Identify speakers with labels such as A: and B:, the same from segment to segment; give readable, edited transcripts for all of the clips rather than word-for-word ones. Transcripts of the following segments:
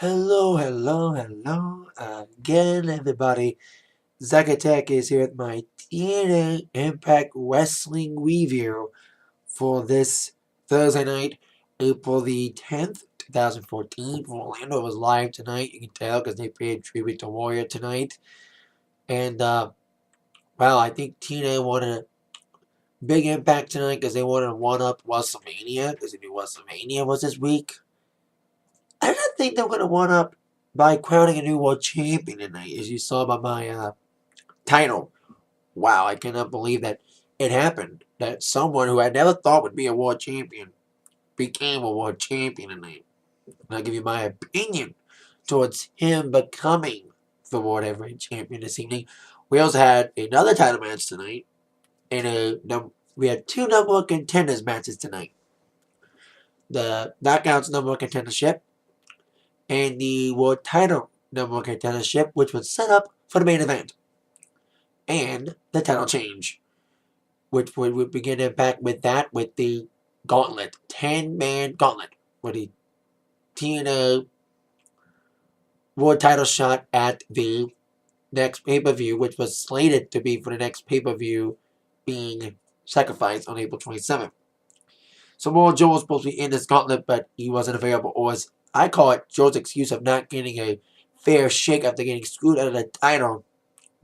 A: Hello again, everybody. Zacatech is here with my TNA Impact Wrestling review for this Thursday night, April the 10th, 2014. Orlando was live tonight, you can tell, because they paid tribute to Warrior tonight. And, well, I think TNA wanted a big impact tonight because they wanted to one-up WrestleMania, because they knew WrestleMania was this week. I don't think they're going to one-up by crowning a new world champion tonight, as you saw by my title. Wow, I cannot believe that it happened. That someone who I never thought would be a world champion became a world champion tonight. And I'll give you my opinion towards him becoming the world heavyweight champion this evening. We also had another title match tonight, and we had two number one contenders matches tonight. The Knockouts number one contendership and the world title number one contendership, which was set up for the main event. And the title change, which we would begin Impact with that, with the gauntlet, 10-man gauntlet, with the TNA world title shot at the next pay-per-view, which was slated to be for the next pay-per-view being sacrificed on April 27th. Samoa Joe was supposed to be in this gauntlet, but he wasn't available. Or as I call it, Joe's excuse of not getting a fair shake after getting screwed out of the title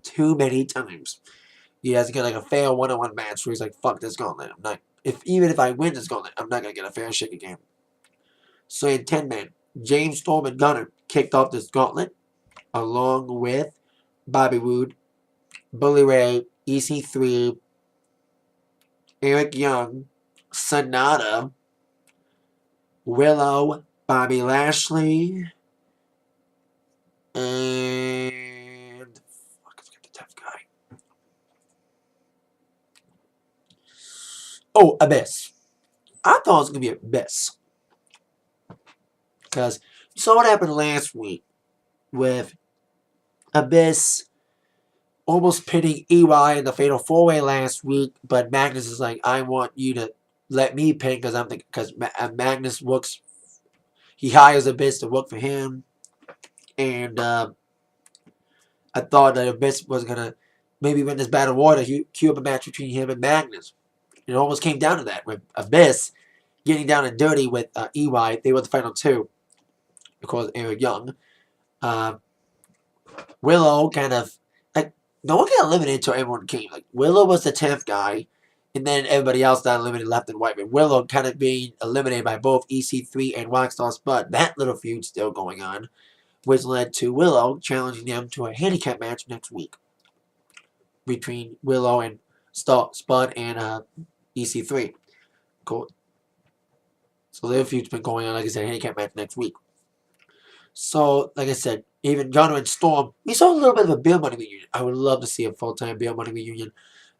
A: too many times. He has to get like a fair one-on-one match where he's like, fuck this gauntlet. I'm not, even if I win this gauntlet, I'm not going to get a fair shake again. So in 10-man, James Storm and Gunner kicked off this gauntlet along with Bobby Roode, Bully Ray, EC3, Eric Young, Sonata, Willow, Bobby Lashley, and fuck, I forget the tough guy. Oh, Abyss. I thought it was going to be Abyss. Because you saw what happened last week with Abyss almost pinning EY in the Fatal 4-Way last week, but Magnus is like, I want you to let me pin because Magnus works, he hires Abyss to work for him, and I thought that Abyss was going to maybe win this battle royal to cue up a match between him and Magnus. It almost came down to that, with Abyss getting down and dirty with EY. They were the final two, of course, Eric Young. Willow kind of, like, no one got eliminated until everyone came. Like, Willow was the 10th guy, and then everybody else got eliminated left and right. But Willow kind of being eliminated by both EC3 and Rockstar Spud. That little feud still going on, which led to Willow challenging them to a handicap match next week between Willow and Spud and EC3. Cool. So their feud's been going on, like I said, handicap match next week. So, like I said, even Gunner and Storm, we saw a little bit of a Beer Money reunion. I would love to see a full-time Beer Money reunion.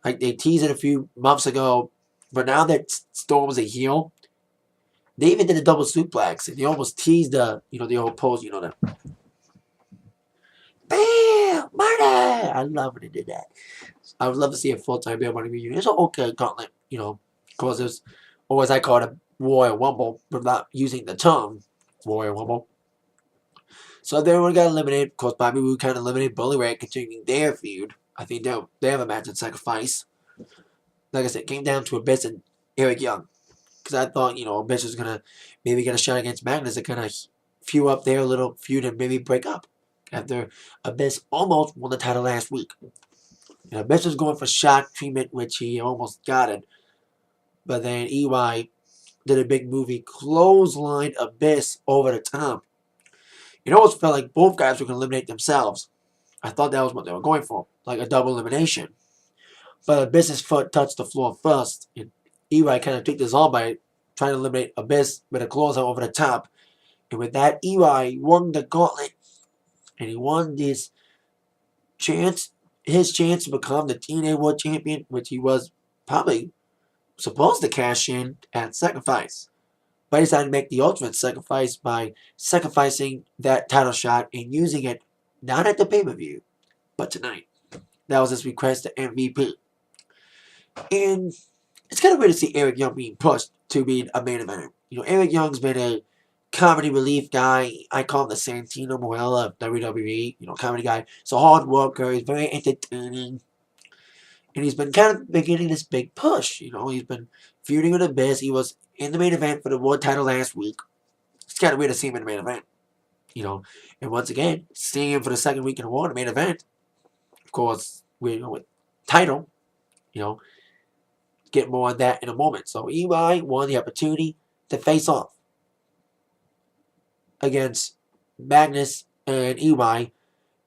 A: Like, they teased it a few months ago, but now that Storm's a heel, they even did a double suplex, and they almost teased the old pose, the Beer Money! I love when they did that. I would love to see a full-time Beer Money reunion. It's an okay gauntlet, because there's, or as I call it, a Royal Rumble, without using the term Royal Rumble. So everyone got eliminated. Of course, Bobby Roode kind of eliminated Bully Ray, continuing their feud. I think they have a match at Sacrifice. Like I said, it came down to Abyss and Eric Young. Because I thought, Abyss was going to maybe get a shot against Magnus to kind of feud up their little feud and maybe break up. After Abyss almost won the title last week. And Abyss was going for shock treatment, which he almost got it. But then EY did a big movie, clotheslined Abyss over the top. It almost felt like both guys were going to eliminate themselves. I thought that was what they were going for, like a double elimination. But Abyss's foot touched the floor first, and EY kind of took this on by trying to eliminate Abyss with a clothesline over the top. And with that, EY won the gauntlet, and he won his chance to become the TNA World Champion, which he was probably supposed to cash in at Sacrifice. But he decided to make the ultimate sacrifice by sacrificing that title shot and using it not at the pay-per-view, but tonight. That was his request to MVP. And it's kind of weird to see Eric Young being pushed to be a main eventer. Eric Young's been a comedy relief guy. I call him the Santino Morella of WWE. Comedy guy. He's a hard worker. He's very entertaining. And he's been kind of beginning this big push. He's been feuding with Abyss. He was in the main event for the world title last week. It's kind of weird to see him in the main event. And once again, seeing him for the second week in a row in the main event. Of course, with title, get more on that in a moment. So EY won the opportunity to face off against Magnus and EY.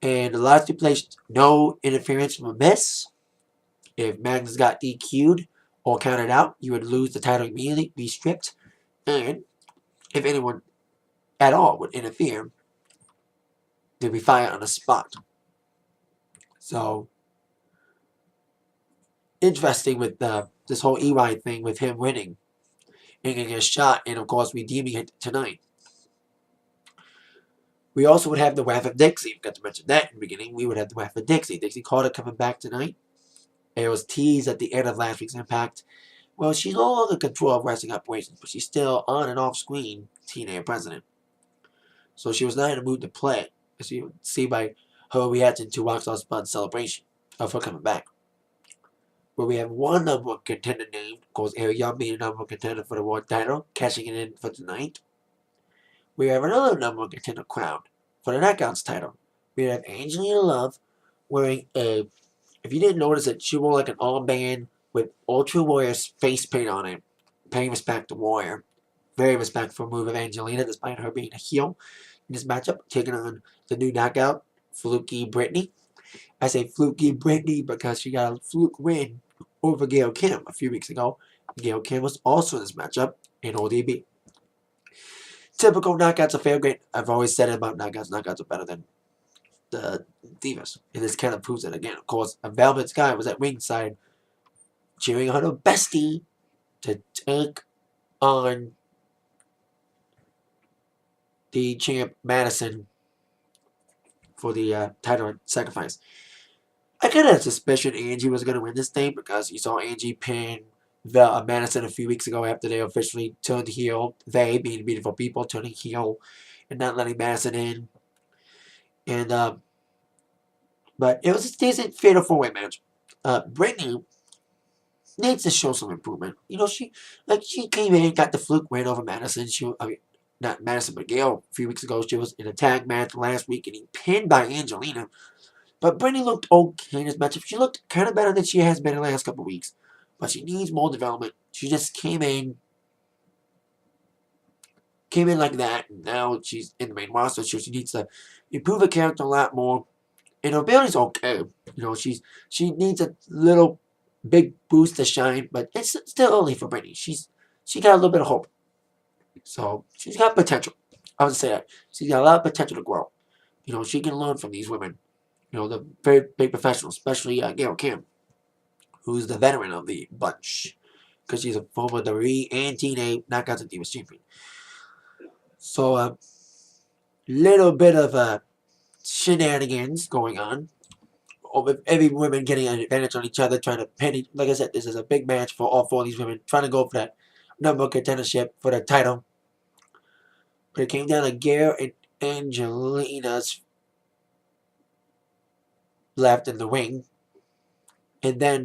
A: And the last stipulations, no interference from Abyss. If Magnus got DQ'd or counted out, you would lose the title immediately, be stripped. And if anyone at all would interfere, they'd be fired on the spot. So, interesting with this whole EY thing with him winning and getting a shot and, of course, redeeming it tonight. We also would have the Wrath of Dixie. Forgot to mention that in the beginning. We would have the Wrath of Dixie. Dixie Carter coming back tonight. It was teased at the end of last week's Impact. Well, she's no longer in control of wrestling operations, but she's still on and off screen TNA president. So she was not in a mood to play, as you would see by her reaction to Rockstar Spud's celebration of her coming back. Where we have one number one contender named, of course, Eric Young being a number one contender for the world title, cashing it in for tonight. We have another number one contender crowned for the Knockouts title. We have Angelina Love wearing a, if you didn't notice it, she wore like an armband with Ultra Warrior's face paint on it, paying respect to Warrior. Very respectful move of Angelina, despite her being a heel in this matchup, taking on the new knockout, Fluky Brittany. I say Fluky Brittany because she got a fluke win over Gail Kim a few weeks ago. Gail Kim was also in this matchup in ODB. Typical knockouts are favorite. I've always said it about knockouts. Knockouts are better than the Divas. And this kind of proves it again. Of course, a Velvet Sky was at ringside cheering on her bestie to take on the champ Madison for the title sacrifice. I kind of had a suspicion Angie was going to win this thing because you saw Angie pin Madison a few weeks ago after they officially turned heel. They, being beautiful people, turning heel and not letting Madison in. And but it was a decent fatal four-way match. Brittany needs to show some improvement. She came in, got the fluke win over Madison. Not Madison, but Gail a few weeks ago. She was in a tag match last week getting pinned by Angelina. But Brittany looked okay in this matchup. She looked kind of better than she has been in the last couple weeks. But she needs more development. She just came in like that, and now she's in the main roster, so she needs to improve her character a lot more. And her ability's okay. She needs a little big boost to shine, but it's still early for Brittany. She got a little bit of hope. So she's got potential. I would say that. She's got a lot of potential to grow. She can learn from these women. The very big professionals, especially Gail Kim, who's the veteran of the bunch. Because she's a former WWE and TNA Knockouts and Divas champion. So, little bit of shenanigans going on. With every woman getting an advantage on each other, trying to pin. Like I said, this is a big match for all four of these women, trying to go for that number one contendership for the title. But it came down to Gail and Angelina's left in the ring. And then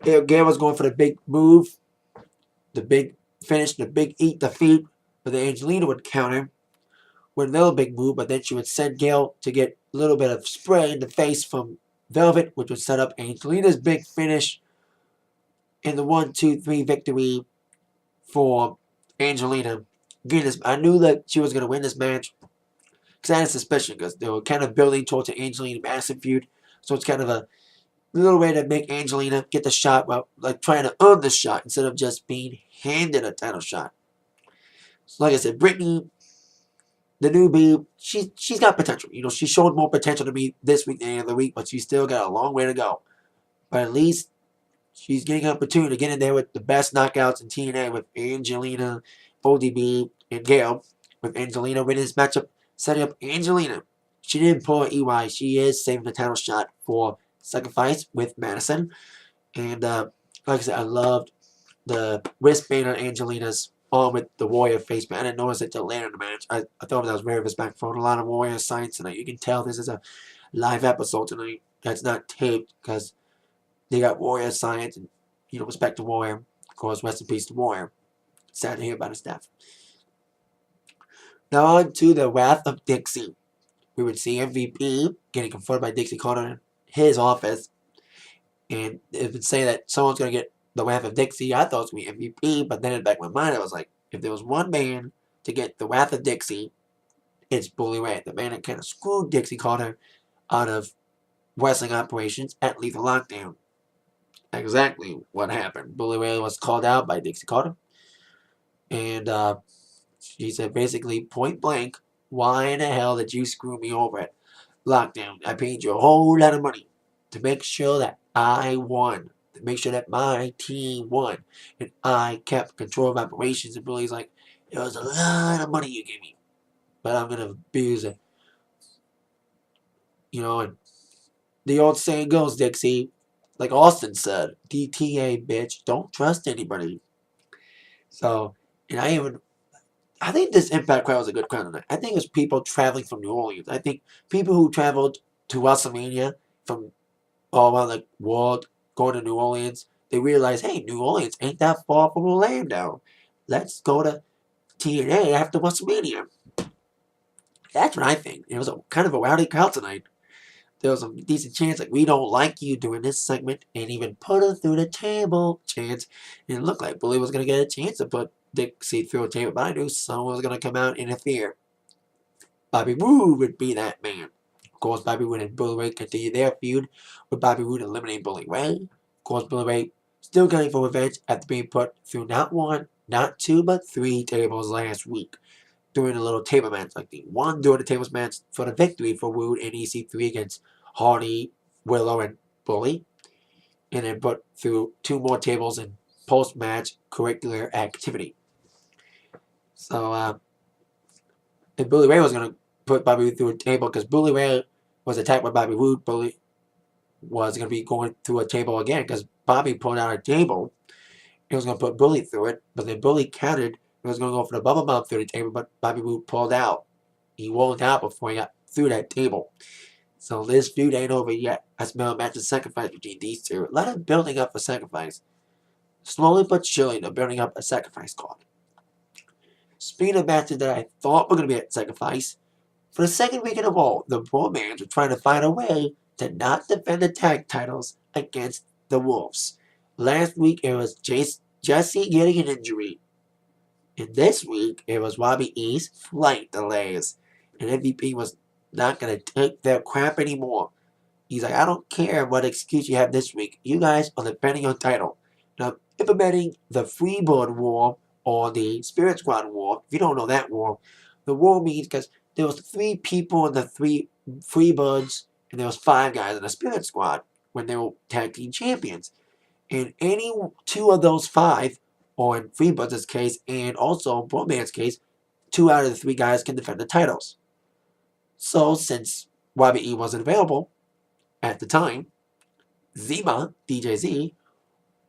A: Gail was going for the big move, the big finish, the big eat defeat, but then Angelina would counter with another big move, but then she would send Gail to get a little bit of spray in the face from Velvet, which would set up Angelina's big finish in the 1-2-3 victory for Angelina. Again, I knew that she was going to win this match because I had a suspicion because they were kind of building towards an Angelina Madison feud, so it's kind of a little way to make Angelina get the shot, well, like trying to earn the shot instead of just being handed a title shot. So like I said, Brittany, the newbie, she's got potential. She showed more potential to me this week than any other week, but she's still got a long way to go. But at least she's getting an opportunity to get in there with the best knockouts in TNA with Angelina, ODB, and Gail. With Angelina winning this matchup, setting up Angelina. She didn't pull an EY. She is saving the title shot for Sacrifice with Madison. And like I said, I loved the wristband on Angelina's on with the Warrior face mask. I didn't notice it till later in the match. I thought that was very respectful. A lot of Warrior signs tonight. You can tell this is a live episode tonight that's not taped because they got Warrior science and respect the Warrior. Of course, rest in peace to Warrior. Sad to hear about his death. Now on to the Wrath of Dixie. We would see MVP getting confronted by Dixie Carter in his office, and it would say that someone's gonna get the Wrath of Dixie. I thought it was gonna be MVP, but then in the back of my mind, I was like, if there was one man to get the Wrath of Dixie, it's Bully Ray, the man that kind of screwed Dixie Carter out of wrestling operations at Lethal Lockdown. Exactly what happened. Bully Ray was called out by Dixie Carter, and she said basically point blank, why in the hell did you screw me over at Lockdown? I paid you a whole lot of money to make sure that I won, to make sure that my team won, and I kept control of operations. And Bully's like, it was a lot of money you gave me, but I'm gonna abuse it. And the old saying goes, Dixie, like Austin said, DTA, bitch, don't trust anybody. So, and I think this Impact crowd was a good crowd tonight. I think it was people traveling from New Orleans. I think people who traveled to WrestleMania from all around the world going to New Orleans, they realized, hey, New Orleans ain't that far from Orlando. Let's go to TNA after WrestleMania. That's what I think. It was a kind of a rowdy crowd tonight. There was a decent chance, like, we don't like you during this segment, and even put her through the table chance. And it looked like Bully was going to get a chance to put Dixie through a table, but I knew someone was going to come out and interfere. Bobby Roode would be that man. Of course, Bobby Roode and Bully Ray continue their feud with Bobby Roode eliminating Bully Ray. Of course, Bully Ray still gunning for revenge after being put through not one, not two, but three tables last week during a little table match. Like the one during the tables match for the victory for Roode and EC3 against Hardy, Willow, and Bully. And then put through two more tables in post-match curricular activity. So, and Bully Ray was going to put Bobby Roode through a table because Bully Ray was attacked by Bobby Roode. Bully was going to be going through a table again because Bobby pulled out a table. He was going to put Bully through it, but then Bully countered. He was going to go for the bubble bomb through the table, but Bobby Roode pulled out. He rolled out before he got through that table. So this feud ain't over yet. I smell a match of sacrifice between these two. A lot of building up for sacrifice. Slowly but surely, they're building up a sacrifice card. Speaking of matches that I thought were going to be at sacrifice, for the second week in a row, the Bromans were trying to find a way to not defend the tag titles against the Wolves. Last week, it was Jesse getting an injury. And this week, it was Robbie E's flight delays. And MVP was not going to take their crap anymore. He's like, I don't care what excuse you have this week. You guys are defending your title. Now, implementing the Freebird War or the Spirit Squad War, if you don't know that war, the war means because there was 3 people in the 3 Freebirds, and there was 5 guys in the Spirit Squad when they were tag team champions. And any 2 of those 5, or in Freebirds' case, and also Broman's case, 2 out of the 3 guys can defend the titles. So, since Robbie E wasn't available at the time, Zima, DJZ,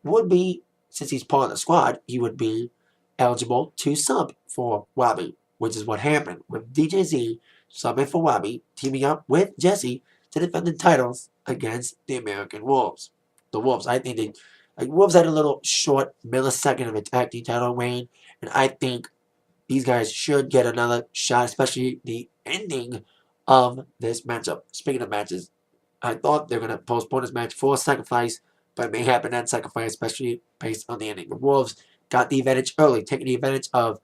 A: would be, since he's part of the squad, he would be eligible to sub for Robbie, which is what happened with DJZ subbing for Robbie, teaming up with Jesse to defend the titles against the American Wolves. The Wolves, I think Wolves had a little short millisecond of a tag team title reign, and I think these guys should get another shot, especially the ending of this matchup. Speaking of matches, I thought they were going to postpone this match for Sacrifice, but it may happen at Sacrifice, especially based on the ending. The Wolves got the advantage early, taking the advantage of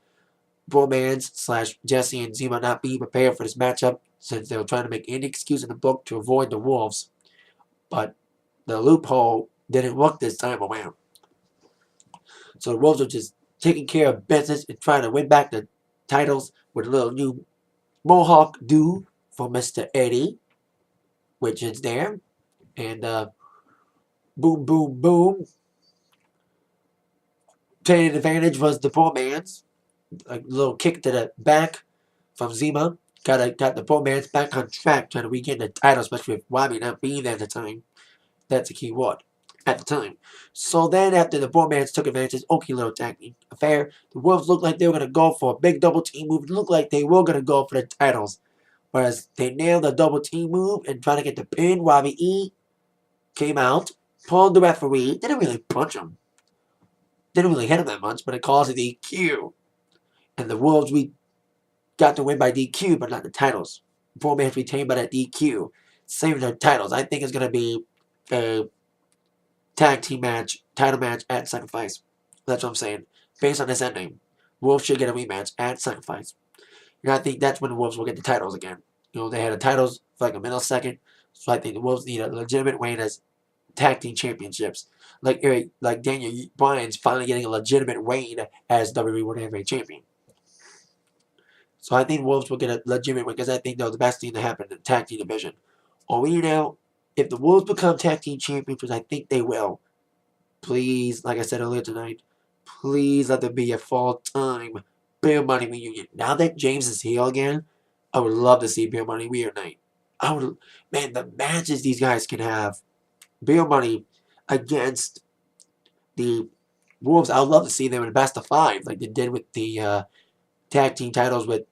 A: Bromans / Jesse and Zima not being prepared for this matchup, since they were trying to make any excuse in the book to avoid the Wolves. But the loophole didn't work this time around. So the Wolves are just taking care of business and trying to win back the titles with a little new Mohawk do for Mr. Eddie, which is there. And boom, boom, boom. Taking advantage was the poor man's. A little kick to the back from Zima. Got the poor man's back on track, trying to regain the title, especially with Robbie not being there at the time. That's a key word. at the time. So then after the bromance took advantage, okay, little tag team affair, the Wolves looked like they were going to go for a big double team move. It looked like they were going to go for the titles. Whereas they nailed the double team move and trying to get the pin. Robbie E came out, pulled the referee, didn't really punch him. Didn't really hit him that much, but it caused a DQ. And the Wolves, we got the win by DQ, but not the titles. Bromance retained by that DQ. Saving their titles. I think it's going to be a tag team match, title match at Sacrifice. That's what I'm saying. Based on this ending, Wolves should get a rematch at Sacrifice. And I think that's when the Wolves will get the titles again. They had the titles for like a millisecond, so I think the Wolves need a legitimate reign as tag team championships. Like Daniel Bryan's finally getting a legitimate reign as WWE World Heavyweight Champion. So I think Wolves will get a legitimate win because I think they're the best thing to happen in the tag team division. Or if the Wolves become tag team champions, which I think they will, please, like I said earlier tonight, please let there be a full-time Beer Money reunion. Now that James is here again, I would love to see Beer Money reunite. The matches these guys can have. Beer Money against the Wolves, I would love to see them in the best of 5, like they did with the tag team titles with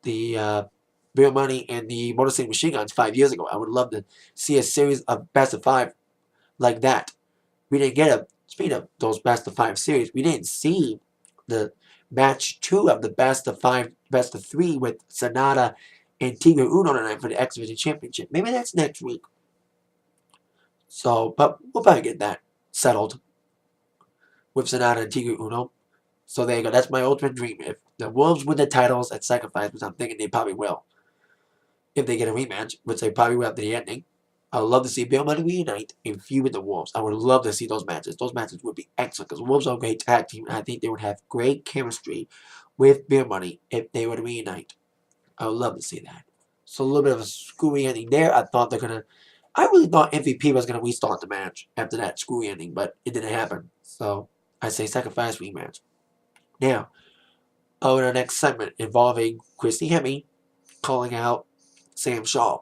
A: the Beer Money and the Motor City Machine Guns 5 years ago. I would love to see a series of best of 5 like that. We didn't get speaking of those best of 5 series, we didn't see the match 2 of the best of 5, best of 3 with Sonata and Tigre Uno tonight for the X Division Championship. Maybe that's next week. So, but we'll probably get that settled with Sonata and Tigre Uno. So there you go. That's my ultimate dream. If the Wolves win the titles at Sacrifice, which I'm thinking they probably will, if they get a rematch, which they probably will after the ending, I would love to see Beer Money reunite and feud with the Wolves. I would love to see those matches. Those matches would be excellent because Wolves are a great tag team, and I think they would have great chemistry with Beer Money if they would reunite. I would love to see that. So a little bit of a screwy ending there. I really thought MVP was going to restart the match after that screwy ending, but it didn't happen. So I say Sacrifice rematch. Now, over the next segment involving Christy Hemme calling out Sam Shaw.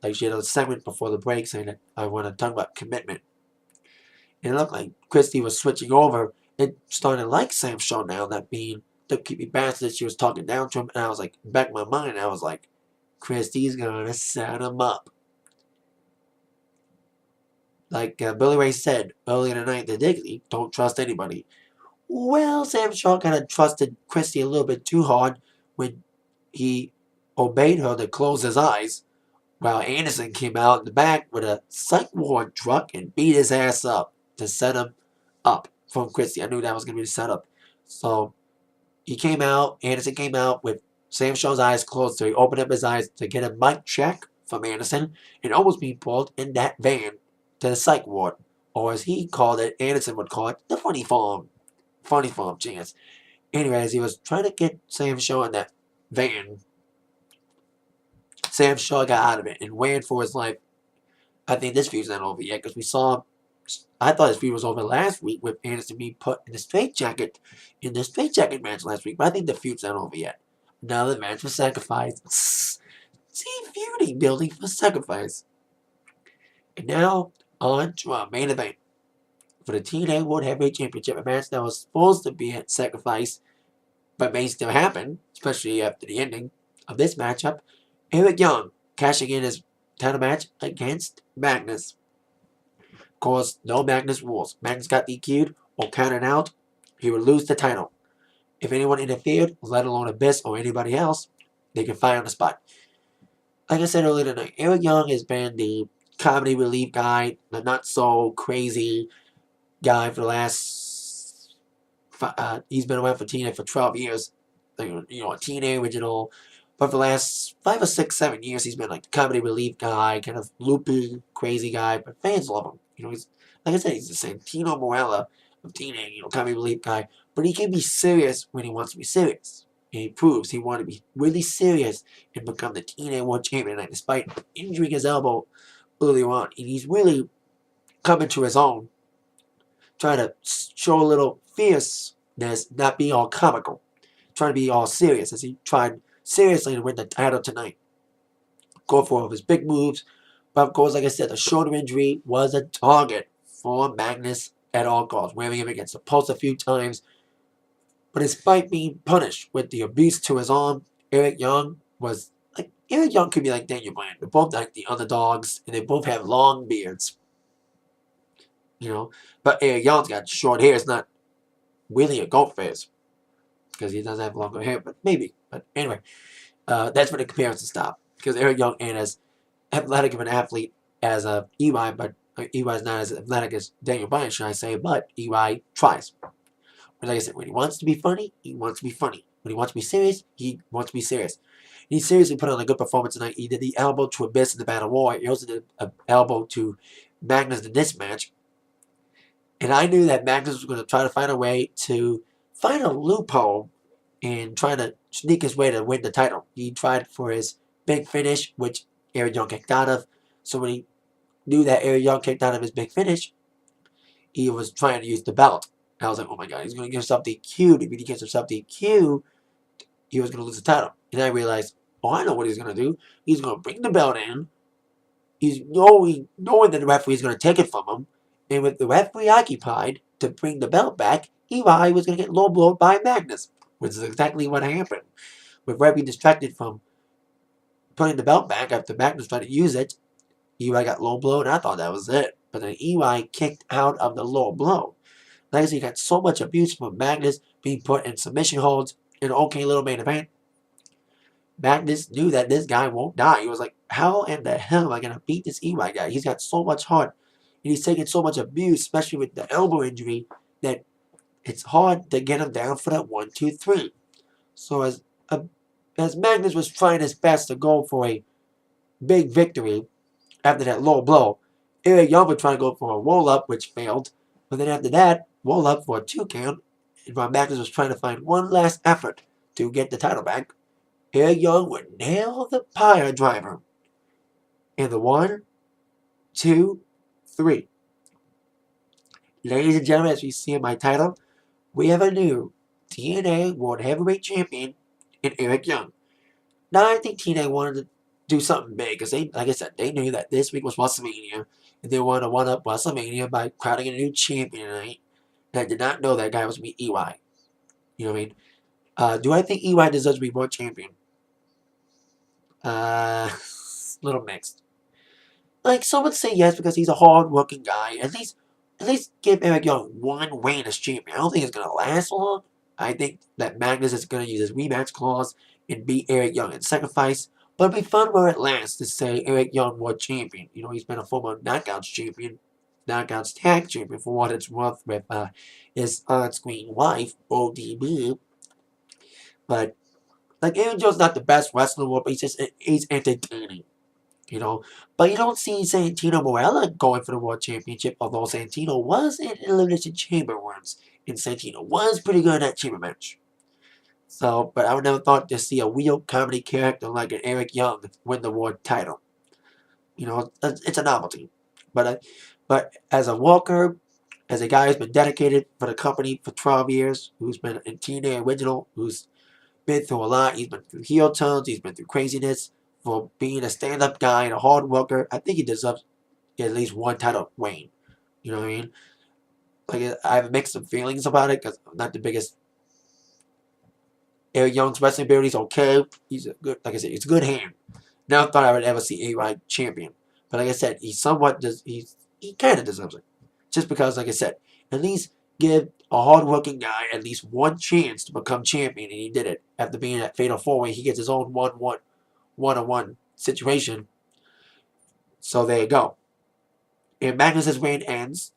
A: Like she had a segment before the break saying that I want to talk about commitment. And it looked like Christy was switching over and starting to like Sam Shaw now, that being the creepy bastard she was talking down to him. And I was like, back in my mind, I was like, Christy's going to set him up. Like Billy Ray said earlier tonight to Dixie, don't trust anybody. Well, Sam Shaw kind of trusted Christy a little bit too hard when he obeyed her to close his eyes, while Anderson came out in the back with a psych ward truck and beat his ass up to set him up from Christy. I knew that was going to be the setup. So Anderson came out with Sam Shaw's eyes closed, so he opened up his eyes to get a mic check from Anderson and almost being pulled in that van to the psych ward. Or as he called it, Anderson would call it, the funny farm. Funny farm chance. Anyways, he was trying to get Sam Shaw in that van. Sam Shaw got out of it and ran for his life. I think this feud's not over yet because I thought this feud was over last week with Anderson being put in the straitjacket in the straitjacket match last week, but I think the feud's not over yet. Now the match for Sacrifice. See, feuding building for Sacrifice. And now on to our main event for the TNA World Heavyweight Championship, a match that was supposed to be at Sacrifice, but may still happen, especially after the ending of this matchup. Eric Young cashing in his title match against Magnus. Of course, no Magnus rules. Magnus got DQ'd or counted out, he would lose the title. If anyone interfered, let alone Abyss or anybody else, they can fire on the spot. Like I said earlier tonight, Eric Young has been the comedy relief guy, the not so crazy guy for the last. He's been around for TNA for 12 years. A TNA original. But for the last 5 or 6, 7 years, he's been like the comedy relief guy, kind of loopy, crazy guy. But fans love him. He's like I said, he's the Santino Morella of TNA, comedy relief guy. But he can be serious when he wants to be serious. And he proves he wanted to be really serious and become the TNA World Champion tonight, despite injuring his elbow earlier on. And he's really coming to his own, trying to show a little fierceness, not being all comical, trying to be all serious as he tried seriously to win the title tonight. Go for all of his big moves. But of course, like I said, the shoulder injury was a target for Magnus at all costs, waving him against the post a few times. But despite being punished with the abuse to his arm, Eric Young was like Eric Young could be like Daniel Bryan. They're both like the underdogs, and they both have long beards. But Eric Young's got short hair. It's not really a goat face because he doesn't have longer hair, but maybe. But anyway, that's where the comparison stopped because Eric Young ain't as athletic of an athlete as EY, but EY is not as athletic as Daniel Bryan, should I say? But EY tries. But like I said, when he wants to be funny, he wants to be funny. When he wants to be serious, he wants to be serious. And he seriously put on a good performance tonight. He did the elbow to Abyss in the Battle War. He also did an elbow to Magnus in this match. And I knew that Magnus was going to try to find a way to find a loophole and try to sneak his way to win the title. He tried for his big finish, which Eric Young kicked out of. So when he knew that Eric Young kicked out of his big finish, he was trying to use the belt. And I was like, oh my god, he's going to give himself the DQ. If he gives himself the DQ, he was going to lose the title. And I realized, oh, I know what he's going to do. He's going to bring the belt in. He's knowing that the referee is going to take it from him. And with the referee occupied to bring the belt back, Eli was going to get low blowed by Magnus, which is exactly what happened. With referee distracted from putting the belt back after Magnus tried to use it, Eli got low blow, and I thought that was it. But then Eli kicked out of the low blow. Like I said, he got so much abuse from Magnus being put in submission holds in an okay little main event. Magnus knew that this guy won't die. He was like, how in the hell am I going to beat this Eli guy? He's got so much heart. And he's taking so much abuse, especially with the elbow injury, that it's hard to get him down for that 1, 2, 3. So as Magnus was trying his best to go for a big victory after that low blow, Eric Young was trying to go for a roll-up, which failed. But then after that, roll-up for a 2 count. And while Magnus was trying to find one last effort to get the title back, Eric Young would nail the pile driver. And the 1, 2, 3. Ladies and gentlemen, as we see in my title, we have a new TNA World Heavyweight Champion in Eric Young. Now, I think TNA wanted to do something big because they, like I said, they knew that this week was WrestleMania, and they wanted to one-up WrestleMania by crowning a new champion tonight. And I did not know that guy was going to be EY. You know what I mean? Do I think EY deserves to be world champion? Little mixed. Like, some would say yes because he's a hard-working guy. At least give Eric Young one reign as champion. I don't think it's going to last long. I think that Magnus is going to use his rematch clause and beat Eric Young in sacrifice. But it'd be fun where it lasts to say Eric Young world champion. You know, he's been a former Knockouts champion, Knockouts tag champion for what it's worth with his on-screen wife, ODB. But, like, Eric Young's not the best wrestler, but he's entertaining. You know, but you don't see Santino Morella going for the world championship, although Santino was in Elimination Chamber once, and Santino was pretty good in that chamber match. So, but I would never thought to see a real comedy character like an Eric Young win the world title. You know, it's a novelty. But as a worker, as a guy who's been dedicated for the company for 12 years, who's been in TNA Original, who's been through a lot, he's been through heel turns, he's been through craziness, for being a stand-up guy and a hard worker, I think he deserves at least one title reign. You know what I mean? Like, I have mixed some feelings about it because I'm not the biggest. Eric Young's wrestling ability is okay. He's a good, like I said, he's a good hand. Never thought I would ever see AY champion, but like I said, he kind of deserves it, just because, like I said, at least give a hard-working guy at least one chance to become champion, and he did it after being at Fatal 4-Way. He gets his own one-on-one situation. So there you go. And Magnus's reign ends.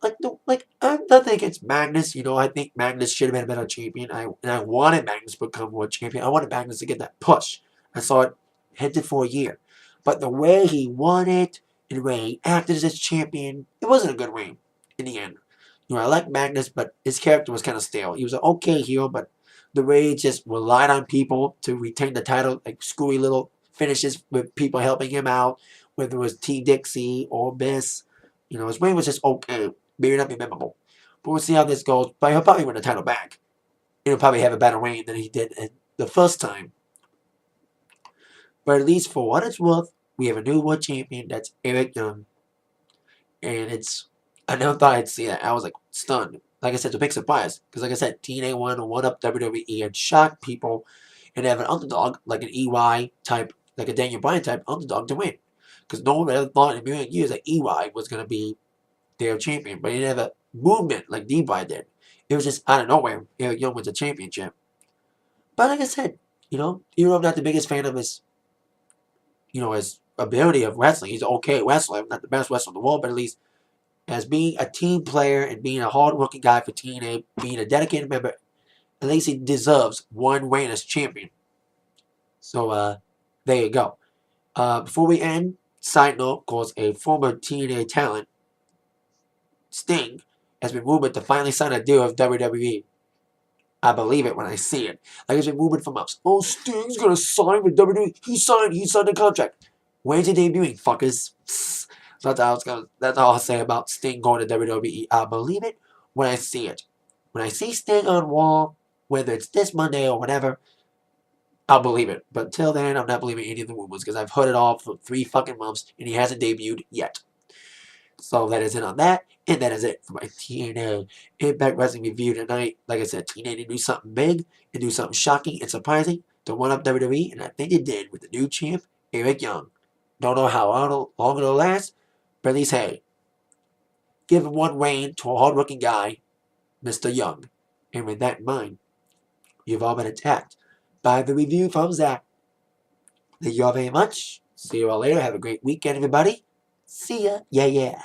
A: I'm nothing against Magnus. You know, I think Magnus should have been a better champion. I wanted Magnus to become world champion. I wanted Magnus to get that push. I saw it hinted for a year. But the way he won it, and the way he acted as his champion, it wasn't a good reign in the end. You know, I like Magnus, but his character was kind of stale. He was an okay hero, but the way he just relied on people to retain the title, like screwy little finishes with people helping him out, whether it was Dixie or Miss. You know, his reign was just okay. Maybe not be memorable. But we'll see how this goes. But he'll probably win the title back. He'll probably have a better reign than he did the first time. But at least for what it's worth, we have a new world champion. That's Eric Young. And I never thought I'd see that. I was like stunned. Like I said, it's a big surprise because, like I said, TNA won up WWE and shocked people, and have an underdog like an EY type, like a Daniel Bryan type underdog to win. Because no one ever thought in a million years that EY was gonna be their champion, but he didn't have a movement like D-By did. It was just out of nowhere. Eric Young wins a championship. But like I said, even though I'm not the biggest fan of his ability of wrestling, he's an okay wrestler, not the best wrestler in the world, but at least as being a team player and being a hard-working guy for TNA, being a dedicated member, at least he deserves one reign as champion. So, there you go. Before we end, side note, of course, a former TNA talent, Sting, has been rumored to finally sign a deal with WWE. I believe it when I see it. Like it's been rumored for months. Oh, Sting's gonna sign with WWE. He signed the contract. When's he debuting, fuckers? So that's all I'll say about Sting going to WWE. I believe it when I see it. When I see Sting on Raw, whether it's this Monday or whatever, I'll believe it. But until then, I'm not believing any of the rumors because I've heard it all for 3 fucking months and he hasn't debuted yet. So that is it on that. And that is it for my TNA Impact Wrestling review tonight. Like I said, TNA to do something big and do something shocking and surprising to one up WWE, and I think it did with the new champ, Eric Young. Don't know how long it'll last, but at least, hey, give one reign to a hardworking guy, Mr. Young. And with that in mind, you've all been attacked by the review from Zach. Thank you all very much. See you all later. Have a great weekend, everybody. See ya. Yeah, yeah.